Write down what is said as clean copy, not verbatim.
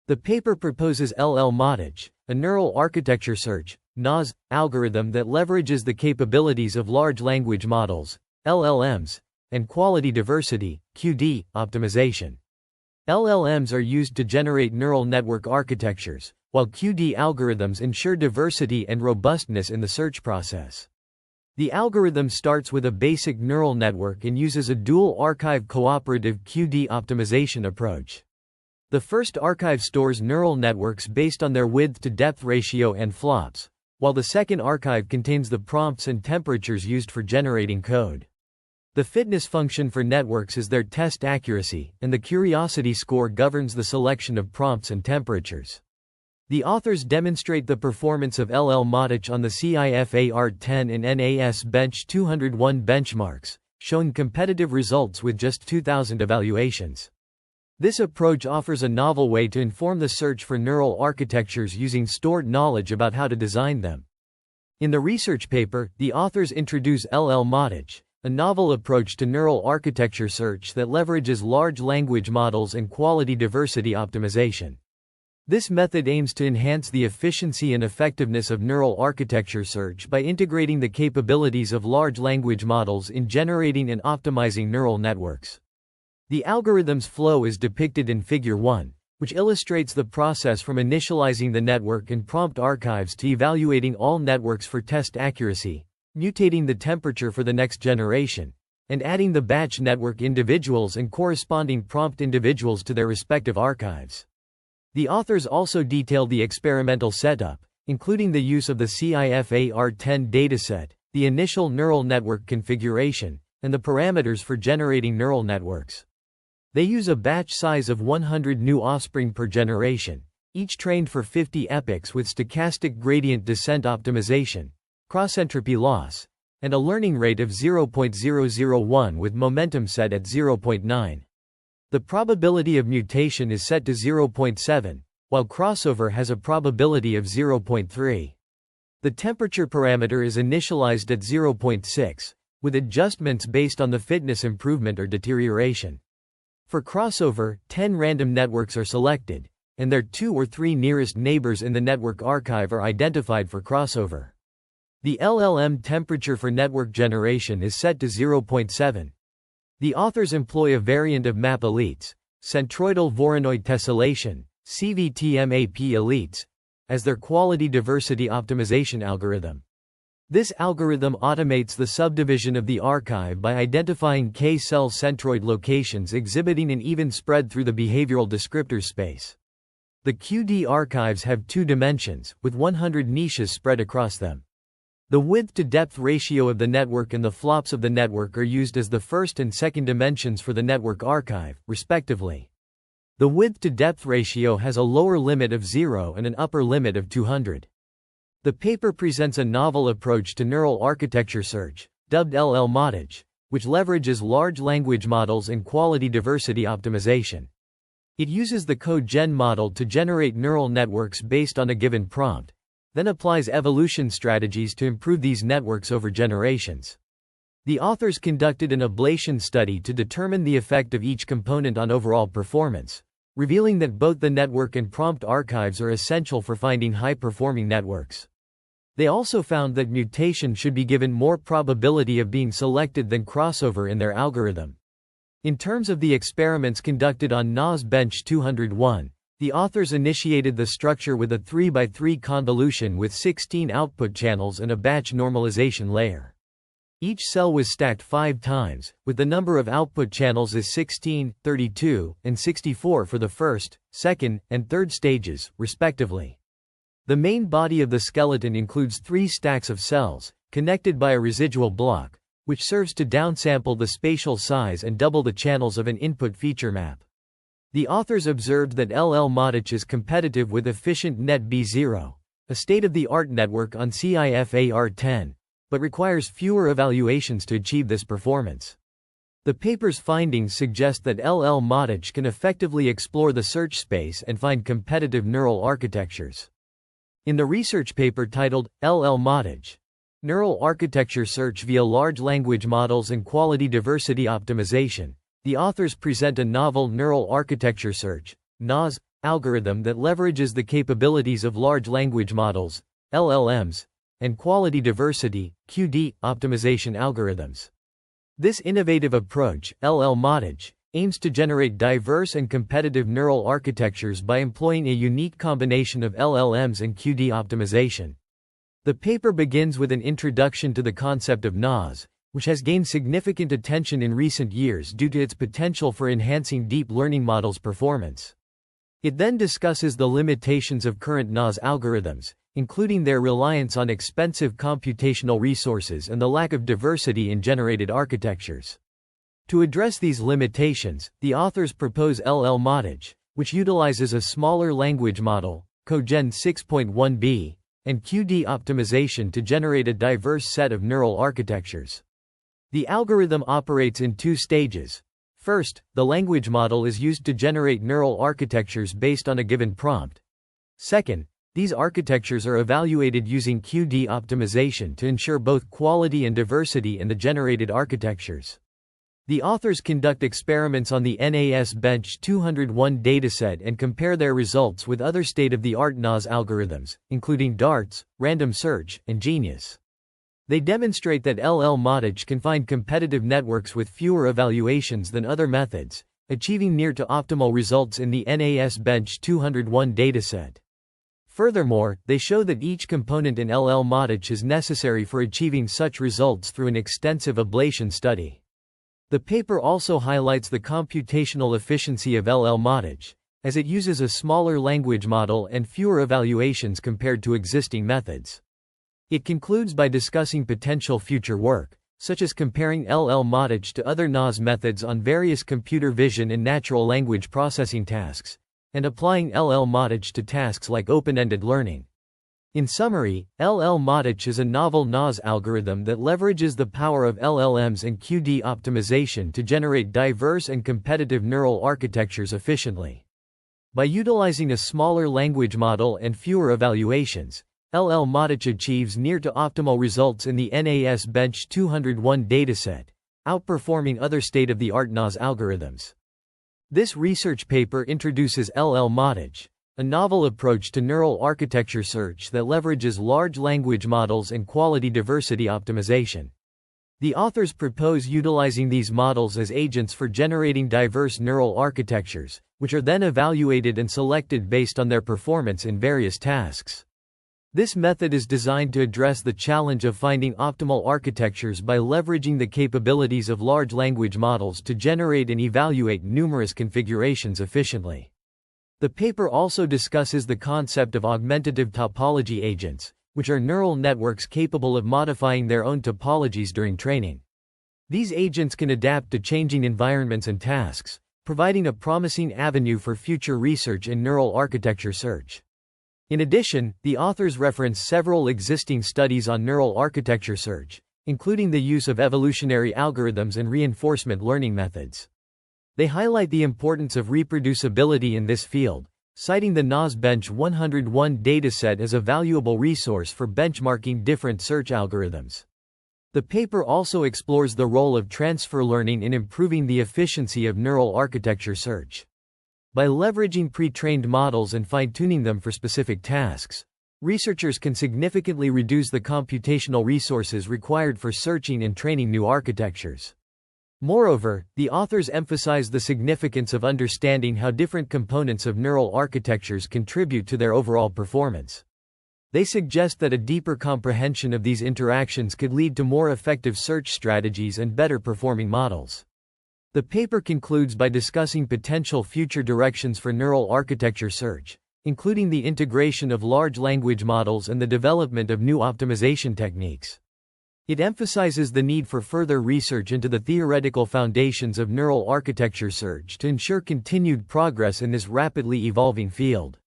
The paper proposes LLMatic, a neural architecture search (NAS) algorithm that leverages the capabilities of large language models (LLMs) and quality diversity (QD) optimization. LLMs are used to generate neural network architectures, while QD algorithms ensure diversity and robustness in the search process. The algorithm starts with a basic neural network and uses a dual archive cooperative QD optimization approach. The first archive stores neural networks based on their width-to-depth ratio and flops, while the second archive contains the prompts and temperatures used for generating code. The fitness function for networks is their test accuracy, and the curiosity score governs the selection of prompts and temperatures. The authors demonstrate the performance of LLMatic on the CIFAR-10 and NAS-bench-201 benchmarks, showing competitive results with just 2,000 evaluations. This approach offers a novel way to inform the search for neural architectures using stored knowledge about how to design them. In the research paper, the authors introduce LLMatic, a novel approach to neural architecture search that leverages large language models and quality diversity optimization. This method aims to enhance the efficiency and effectiveness of neural architecture search by integrating the capabilities of large language models in generating and optimizing neural networks. The algorithm's flow is depicted in Figure 1, which illustrates the process from initializing the network and prompt archives to evaluating all networks for test accuracy, mutating the temperature for the next generation, and adding the batch network individuals and corresponding prompt individuals to their respective archives. The authors also detail the experimental setup, including the use of the CIFAR-10 dataset, the initial neural network configuration, and the parameters for generating neural networks. They use a batch size of 100 new offspring per generation, each trained for 50 epochs with stochastic gradient descent optimization, cross-entropy loss, and a learning rate of 0.001 with momentum set at 0.9. The probability of mutation is set to 0.7, while crossover has a probability of 0.3. The temperature parameter is initialized at 0.6, with adjustments based on the fitness improvement or deterioration. For crossover, 10 random networks are selected, and their 2 or 3 nearest neighbors in the network archive are identified for crossover. The LLM temperature for network generation is set to 0.7. The authors employ a variant of MAP elites, centroidal Voronoi tessellation, CVT-MAP elites, as their quality diversity optimization algorithm. This algorithm automates the subdivision of the archive by identifying K-cell centroid locations exhibiting an even spread through the behavioral descriptors space. The QD archives have 2 dimensions, with 100 niches spread across them. The width-to-depth ratio of the network and the flops of the network are used as the first and second dimensions for the network archive, respectively. The width-to-depth ratio has a lower limit of 0 and an upper limit of 200. The paper presents a novel approach to neural architecture search, dubbed LLMatic, which leverages large language models and quality diversity optimization. It uses the code-gen model to generate neural networks based on a given prompt, then applies evolution strategies to improve these networks over generations. The authors conducted an ablation study to determine the effect of each component on overall performance, revealing that both the network and prompt archives are essential for finding high-performing networks. They also found that mutation should be given more probability of being selected than crossover in their algorithm. In terms of the experiments conducted on NAS-bench-201, the authors initiated the structure with a 3x3 convolution with 16 output channels and a batch normalization layer. Each cell was stacked 5 times, with the number of output channels as 16, 32, and 64 for the first, second, and third stages, respectively. The main body of the skeleton includes 3 stacks of cells, connected by a residual block, which serves to downsample the spatial size and double the channels of an input feature map. The authors observed that LLMatic is competitive with efficient NetB0, a state-of-the-art network on CIFAR-10, but requires fewer evaluations to achieve this performance. The paper's findings suggest that LLMatic can effectively explore the search space and find competitive neural architectures. In the research paper titled, LLMatic, Neural Architecture Search via Large Language Models and Quality Diversity Optimization, the authors present a novel neural architecture search, NAS, algorithm that leverages the capabilities of large language models, LLMs, and quality diversity, QD, optimization algorithms. This innovative approach, LLMatic, aims to generate diverse and competitive neural architectures by employing a unique combination of LLMs and QD optimization. The paper begins with an introduction to the concept of NAS, which has gained significant attention in recent years due to its potential for enhancing deep learning models' performance. It then discusses the limitations of current NAS algorithms, including their reliance on expensive computational resources and the lack of diversity in generated architectures. To address these limitations, the authors propose LLMatic, which utilizes a smaller language model, Cogen 6.1b, and QD optimization to generate a diverse set of neural architectures. The algorithm operates in two stages. First, the language model is used to generate neural architectures based on a given prompt. Second, these architectures are evaluated using QD optimization to ensure both quality and diversity in the generated architectures. The authors conduct experiments on the NAS-bench-201 dataset and compare their results with other state-of-the-art NAS algorithms, including DARTS, random search, and Genius. They demonstrate that LLMatic can find competitive networks with fewer evaluations than other methods, achieving near-to-optimal results in the NAS-bench-201 dataset. Furthermore, they show that each component in LLMatic is necessary for achieving such results through an extensive ablation study. The paper also highlights the computational efficiency of LLMatic, as it uses a smaller language model and fewer evaluations compared to existing methods. It concludes by discussing potential future work, such as comparing LLMatic to other NAS methods on various computer vision and natural language processing tasks, and applying LLMatic to tasks like open-ended learning. In summary, LLMatic is a novel NAS algorithm that leverages the power of LLMs and QD optimization to generate diverse and competitive neural architectures efficiently. By utilizing a smaller language model and fewer evaluations, LLMatic achieves near-to-optimal results in the NAS-bench-201 dataset, outperforming other state-of-the-art NAS algorithms. This research paper introduces LLMatic, a novel approach to neural architecture search that leverages large language models and quality diversity optimization. The authors propose utilizing these models as agents for generating diverse neural architectures, which are then evaluated and selected based on their performance in various tasks. This method is designed to address the challenge of finding optimal architectures by leveraging the capabilities of large language models to generate and evaluate numerous configurations efficiently. The paper also discusses the concept of augmentative topology agents, which are neural networks capable of modifying their own topologies during training. These agents can adapt to changing environments and tasks, providing a promising avenue for future research in neural architecture search. In addition, the authors reference several existing studies on neural architecture search, including the use of evolutionary algorithms and reinforcement learning methods. They highlight the importance of reproducibility in this field, citing the NAS-bench-101 dataset as a valuable resource for benchmarking different search algorithms. The paper also explores the role of transfer learning in improving the efficiency of neural architecture search. By leveraging pre-trained models and fine-tuning them for specific tasks, researchers can significantly reduce the computational resources required for searching and training new architectures. Moreover, the authors emphasize the significance of understanding how different components of neural architectures contribute to their overall performance. They suggest that a deeper comprehension of these interactions could lead to more effective search strategies and better performing models. The paper concludes by discussing potential future directions for neural architecture search, including the integration of large language models and the development of new optimization techniques. It emphasizes the need for further research into the theoretical foundations of neural architecture search to ensure continued progress in this rapidly evolving field.